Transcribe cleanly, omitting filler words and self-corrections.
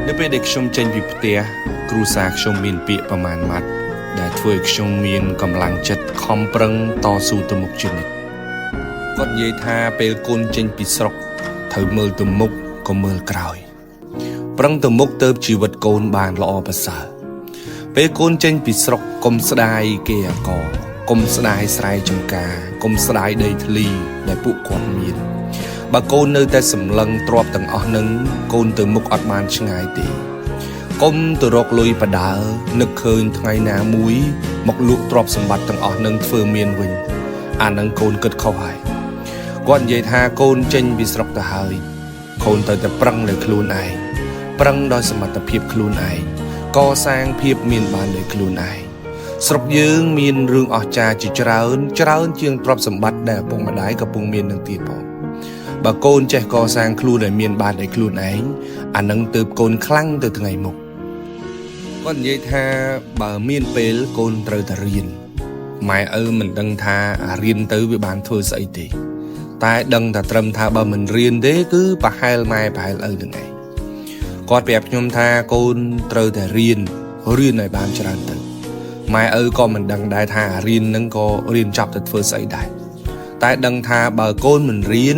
នៅពេលដែលខ្ញុំចេញពីផ្ទះគ្រូសាខ្ញុំមានពាក្យប្រមាណម៉ាត់ដែលធ្វើឲ្យខ្ញុំមានកម្លាំងចិត្តខំប្រឹងតស៊ូទៅមុខជានិច្ចគាត់និយាយថាពេលកូនចេញពីស្រុកត្រូវមើលទៅមុខក៏មើលក្រោយប្រឹងទៅមុខទៅជីវិតកូនបានល្អប្រសើរពេលកូនចេញពីស្រុកកុំស្ដាយគេអាកកុំស្ដាយស្រែចម្ការកុំស្ដាយដីធ្លីដែលពួកគាត់មានបើកូននៅតែសម្លឹងទ្រពទាំងអស់នឹងកូនទៅមុខអត់បានឆ្ងាយទេកុំទៅរកលុយបដើនឹកឃើញថ្ងៃណាមួយមកលក់ទ្រព្យសម្បត្តិទាំងអស់នឹងធ្វើមានវិញអានឹងកូនគិតខុសហើយគាត់និយាយថាកូនចេញពីស្រុកទៅហើយកូនត្រូវតែប្រឹងលើខ្លួនឯងប្រឹងដោយសមត្ថភាពខ្លួនឯងកសាងភាពមានបានដោយខ្លួនឯងស្រុកយើងមានរឿងអស្ចារ្យជាច្រើនជាងទ្រព្យសម្បត្តិដែលឪពុកម្ដាយកំពុងមាននឹងទៀតផងបើកូនចេះកសាងខ្លួនឲ្យមានបានដោយខ្លួនឯងអានឹងទើបកូនខ្លាំងទៅថ្ងៃមុខគាត់និយាយថាបើមានពេលកូនត្រូវតែរៀនម៉ែឪមិនដឹងថារៀនទៅវាបានធ្វើស្អីទេតែដឹងតែត្រឹមថាបើមិនរៀនទេគឺប្រហែលម៉ែប្រហែលឪនឹងឯងគាត់ប្រាប់ខ្ញុំថាកូនត្រូវតែរៀនឲ្យបានច្រើនទៅម៉ែឪក៏មិនដឹងដែរថារៀននឹងក៏រៀនចប់ទៅធ្វើស្អីដែរតែដឹងថាបើកូនមិនរៀន